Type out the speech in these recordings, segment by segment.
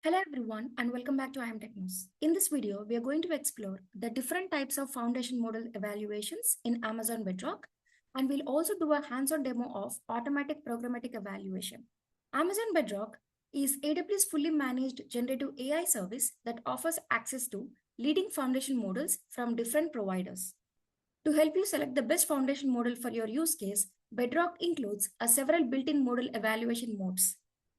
Hello everyone and welcome back to ImTechnos. In this video, we are going to explore the different types of foundation model evaluations in Amazon Bedrock, and we'll also do a hands-on demo of automatic programmatic evaluation. Amazon Bedrock is AWS fully managed generative AI service that offers access to leading foundation models from different providers. To help you select the best foundation model for your use case, Bedrock includes several built-in model evaluation modes.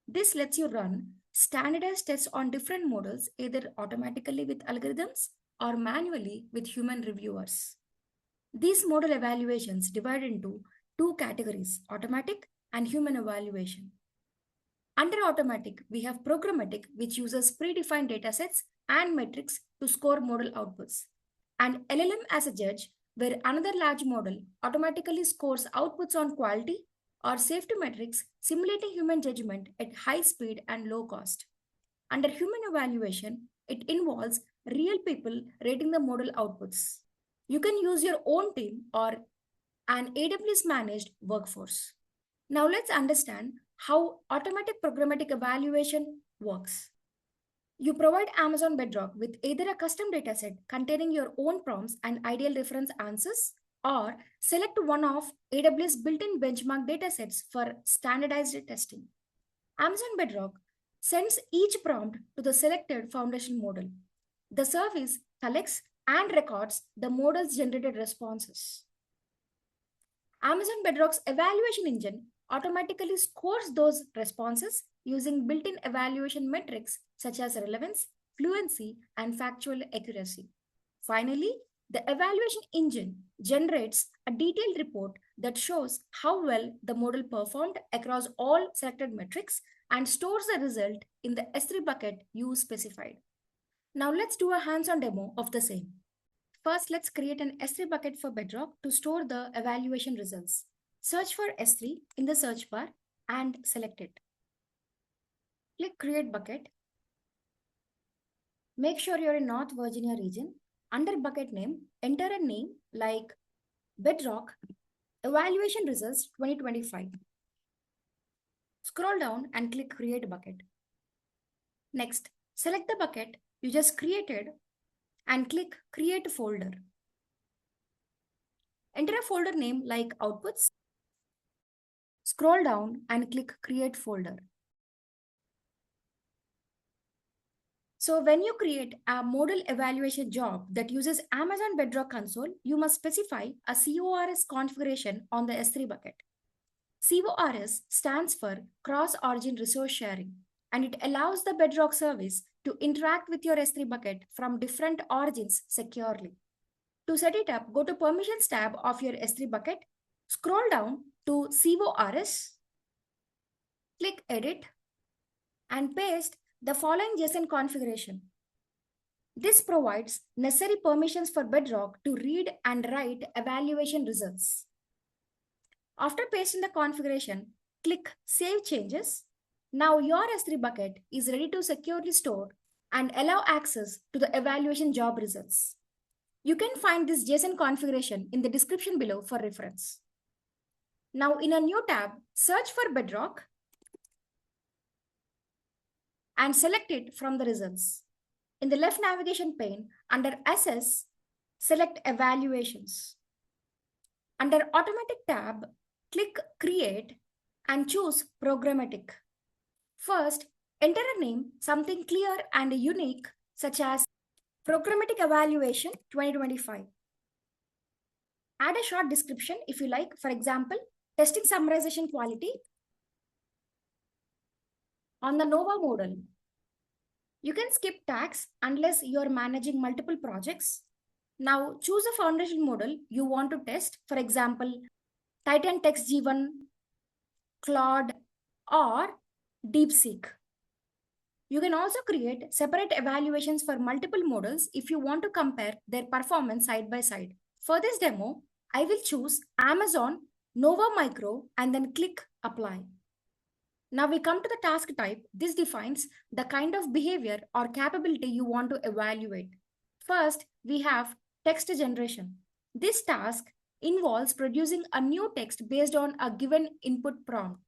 This lets you run standardized tests on different models, either automatically with algorithms or manually with human reviewers. These model evaluations divide into two categories, automatic and human evaluation. Under automatic, we have programmatic, which uses predefined datasets and metrics to score model outputs, and LLM as a judge, where another large model automatically scores outputs on quality or safety metrics, simulating human judgment at high speed and low cost. Under human evaluation, it involves real people rating the model outputs. You can use your own team or an AWS managed workforce. Now let's understand how automatic programmatic evaluation works. You provide Amazon Bedrock with either a custom dataset containing your own prompts and ideal reference answers, or select one of AWS built-in benchmark datasets for standardized testing. Amazon Bedrock sends each prompt to the selected foundation model. The service collects and records the model's generated responses. Amazon Bedrock's evaluation engine automatically scores those responses using built-in evaluation metrics such as relevance, fluency, and factual accuracy. Finally, the evaluation engine generates a detailed report that shows how well the model performed across all selected metrics and stores the result in the S3 bucket you specified. Now let's do a hands-on demo of the same. First, let's create an S3 bucket for Bedrock to store the evaluation results. Search for S3 in the search bar and select it. Click Create Bucket. Make sure you're in North Virginia region. Under bucket name, enter a name like Bedrock Evaluation Results 2025. Scroll down and click Create Bucket. Next, select the bucket you just created and click Create Folder. Enter a folder name like Outputs. Scroll down and click Create Folder. So when you create a model evaluation job that uses Amazon Bedrock console, you must specify a CORS configuration on the S3 bucket. CORS stands for Cross-Origin Resource Sharing, and it allows the Bedrock service to interact with your S3 bucket from different origins securely. To set it up, go to Permissions tab of your S3 bucket, scroll down to CORS, click Edit, and paste the following JSON configuration. This provides necessary permissions for Bedrock to read and write evaluation results. After pasting the configuration, click Save Changes. Now your S3 bucket is ready to securely store and allow access to the evaluation job results. You can find this JSON configuration in the description below for reference. Now in a new tab, search for Bedrock and select it from the results. In the left navigation pane, under Assess, select Evaluations. Under Automatic tab, click Create and choose Programmatic. First, enter a name, something clear and unique, such as Programmatic Evaluation 2025. Add a short description if you like, for example, testing summarization quality on the Nova model. You can skip tags unless you're managing multiple projects. Now choose a foundation model you want to test, for example, Titan Text G1, Claude, or DeepSeek. You can also create separate evaluations for multiple models if you want to compare their performance side by side. For this demo, I will choose Amazon Nova Micro and then click Apply. Now we come to the task type. This defines the kind of behavior or capability you want to evaluate. First, we have text generation. This task involves producing a new text based on a given input prompt.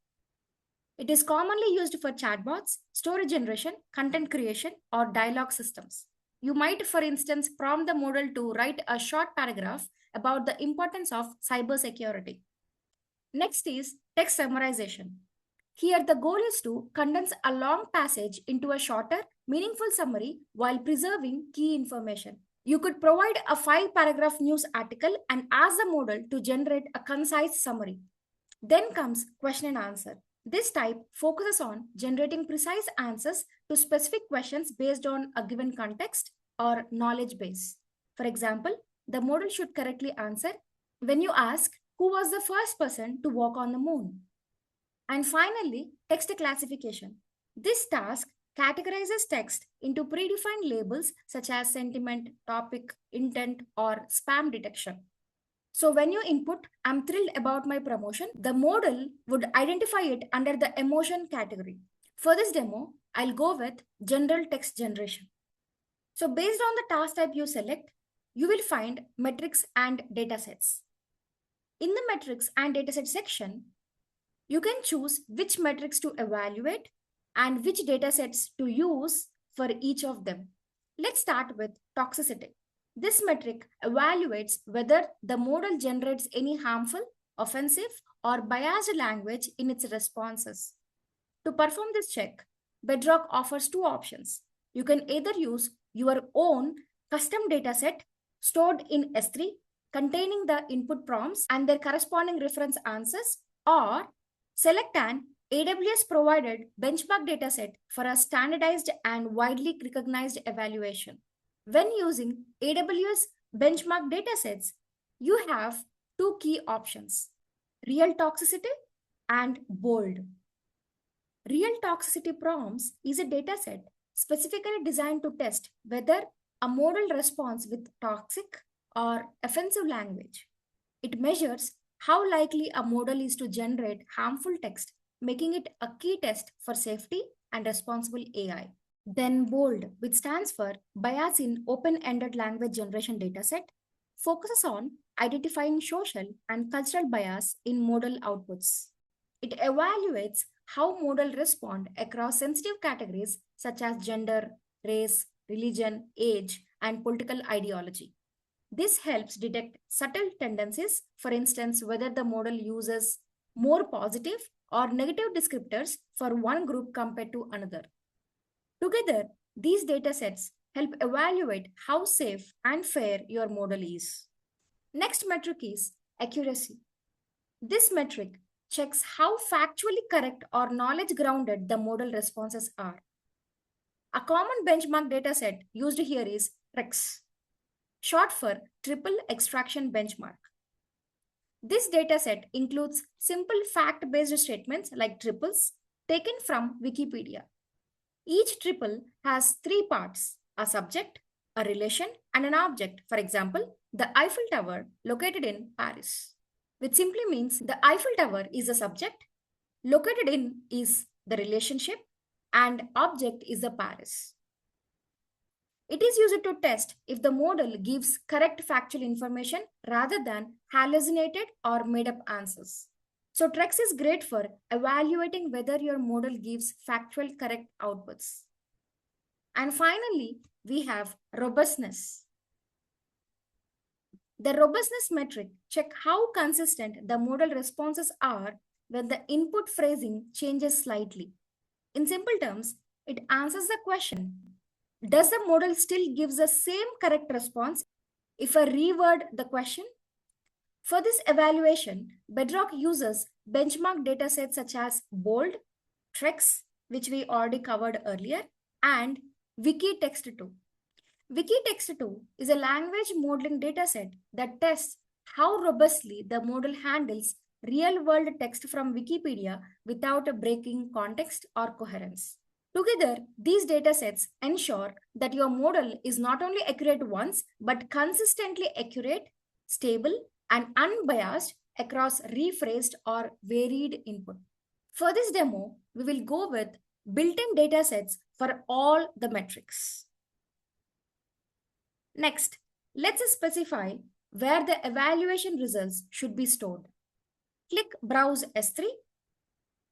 It is commonly used for chatbots, story generation, content creation, or dialogue systems. You might, for instance, prompt the model to write a short paragraph about the importance of cybersecurity. Next is text summarization. Here, the goal is to condense a long passage into a shorter, meaningful summary while preserving key information. You could provide a 5-paragraph news article and ask the model to generate a concise summary. Then comes question and answer. This type focuses on generating precise answers to specific questions based on a given context or knowledge base. For example, the model should correctly answer when you ask, who was the first person to walk on the moon? And finally, text classification. This task categorizes text into predefined labels such as sentiment, topic, intent, or spam detection. So when you input, I'm thrilled about my promotion, the model would identify it under the emotion category. For this demo, I'll go with general text generation. So based on the task type you select, you will find metrics and datasets. In the metrics and dataset section, you can choose which metrics to evaluate and which datasets to use for each of them. Let's start with toxicity. This metric evaluates whether the model generates any harmful, offensive, or biased language in its responses. To perform this check, Bedrock offers two options. You can either use your own custom dataset stored in S3 containing the input prompts and their corresponding reference answers, or select an AWS provided benchmark dataset for a standardized and widely recognized evaluation. When using AWS benchmark datasets, you have two key options, RealToxicity and Bold. RealToxicity prompts is a dataset specifically designed to test whether a model responds with toxic or offensive language. It measures how likely a model is to generate harmful text, making it a key test for safety and responsible AI. Then BOLD, which stands for Bias in Open-Ended Language Generation Dataset, focuses on identifying social and cultural bias in model outputs. It evaluates how models respond across sensitive categories such as gender, race, religion, age, and political ideology. This helps detect subtle tendencies, for instance, whether the model uses more positive or negative descriptors for one group compared to another. Together, these datasets help evaluate how safe and fair your model is. Next metric is accuracy. This metric checks how factually correct or knowledge-grounded the model responses are. A common benchmark dataset used here is TREX, short for Triple Extraction Benchmark. This dataset includes simple fact-based statements like triples taken from Wikipedia. Each triple has three parts, a subject, a relation, and an object. For example, the Eiffel Tower located in Paris, which simply means the Eiffel Tower is the subject, located in is the relationship, and object is the Paris. It is used to test if the model gives correct factual information rather than hallucinated or made up answers. So TREX is great for evaluating whether your model gives factual correct outputs. And finally, we have robustness. The robustness metric checks how consistent the model responses are when the input phrasing changes slightly. In simple terms, it answers the question, does the model still give the same correct response if I reword the question? For this evaluation, Bedrock uses benchmark datasets such as BOLD, TREX, which we already covered earlier, and WikiText2. WikiText2 is a language modeling dataset that tests how robustly the model handles real-world text from Wikipedia without breaking context or coherence. Together, these datasets ensure that your model is not only accurate once, but consistently accurate, stable, and unbiased across rephrased or varied input. For this demo, we will go with built-in datasets for all the metrics. Next, let's specify where the evaluation results should be stored. Click Browse S3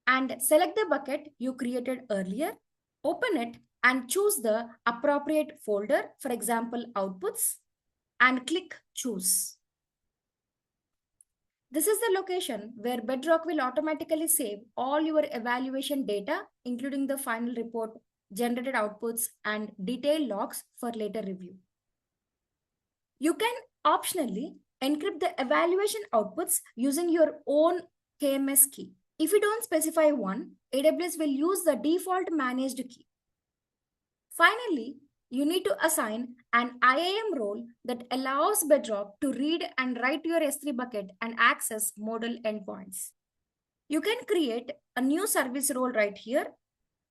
and select the bucket you created earlier, open it and choose the appropriate folder, for example, outputs, and click choose. This is the location where Bedrock will automatically save all your evaluation data, including the final report, generated outputs, and detailed logs for later review. You can optionally encrypt the evaluation outputs using your own KMS key. If you don't specify one, AWS will use the default managed key. Finally, you need to assign an IAM role that allows Bedrock to read and write your S3 bucket and access model endpoints. You can create a new service role right here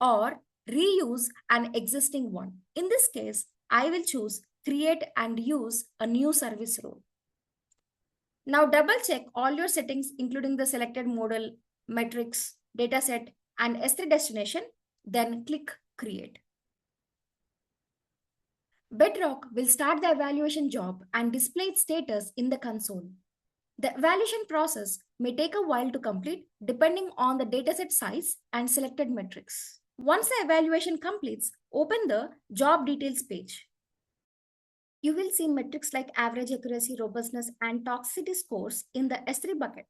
or reuse an existing one. In this case, I will choose create and use a new service role. Now double check all your settings, including the selected model, metrics, dataset, and S3 destination, then click create. Bedrock will start the evaluation job and display its status in the console. The evaluation process may take a while to complete depending on the dataset size and selected metrics. Once the evaluation completes, open the job details page. You will see metrics like average accuracy, robustness, and toxicity scores in the S3 bucket.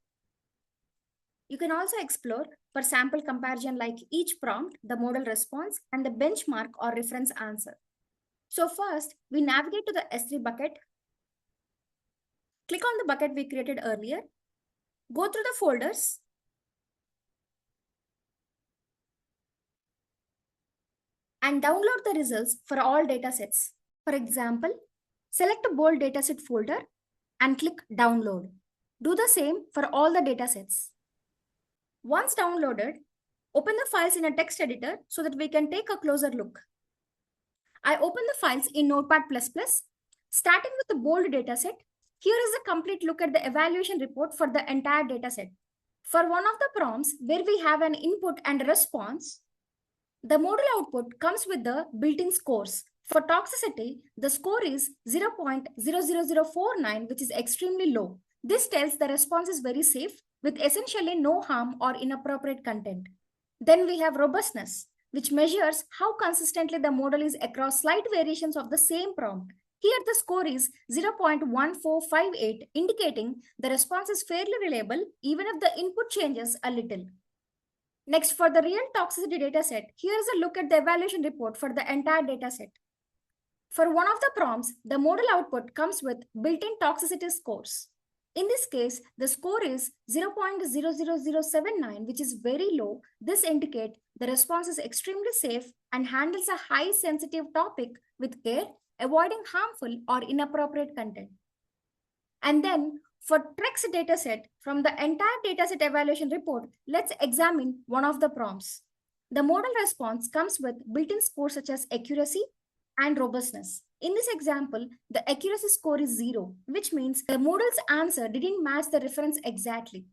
You can also explore for sample comparison like each prompt, the model response, and the benchmark or reference answer. So first, we navigate to the S3 bucket. Click on the bucket we created earlier. Go through the folders. And download the results for all datasets. For example, select a bold dataset folder and click download. Do the same for all the datasets. Once downloaded, open the files in a text editor so that we can take a closer look. I open the files in Notepad++. Starting with the bold dataset, here is a complete look at the evaluation report for the entire dataset. For one of the prompts where we have an input and a response, the model output comes with the built-in scores. For toxicity, the score is 0.00049, which is extremely low. This tells the response is very safe with essentially no harm or inappropriate content. Then we have robustness, which measures how consistently the model is across slight variations of the same prompt. Here the score is 0.1458, indicating the response is fairly reliable even if the input changes a little. Next, for the RealToxicity dataset, here is a look at the evaluation report for the entire dataset. For one of the prompts, the model output comes with built-in toxicity scores. In this case, the score is 0.00079, which is very low. This indicates the response is extremely safe and handles a high sensitive topic with care, avoiding harmful or inappropriate content. And then for TREX dataset, from the entire dataset evaluation report, let's examine one of the prompts. The model response comes with built-in scores such as accuracy and robustness. In this example, the accuracy score is 0, which means the model's answer didn't match the reference exactly.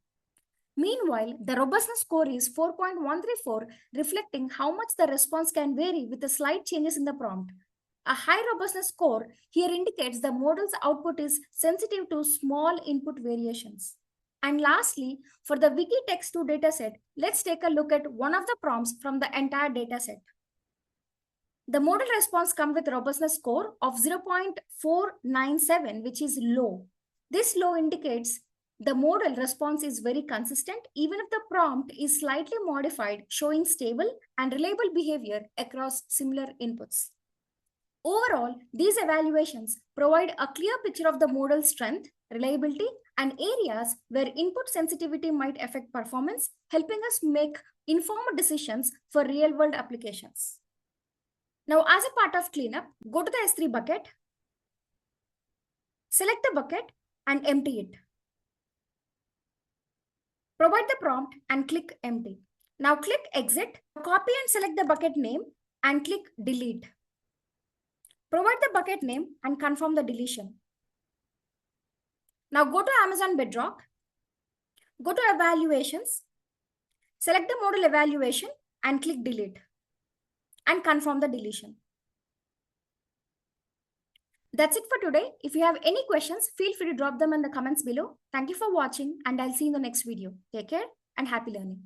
Meanwhile, the robustness score is 4.134, reflecting how much the response can vary with the slight changes in the prompt. A high robustness score here indicates the model's output is sensitive to small input variations. And lastly, for the Wikitext2 dataset, let's take a look at one of the prompts from the entire dataset. The model response comes with a robustness score of 0.497, which is low. This low indicates the model response is very consistent, even if the prompt is slightly modified, showing stable and reliable behavior across similar inputs. Overall, these evaluations provide a clear picture of the model's strength, reliability, and areas where input sensitivity might affect performance, helping us make informed decisions for real-world applications. Now, as a part of cleanup, go to the S3 bucket, select the bucket, and empty it. Provide the prompt and click empty. Now click exit, copy and select the bucket name and click delete. Provide the bucket name and confirm the deletion. Now go to Amazon Bedrock, go to evaluations, select the model evaluation and click delete and confirm the deletion. That's it for today. If you have any questions, feel free to drop them in the comments below. Thank you for watching and I'll see you in the next video. Take care and happy learning.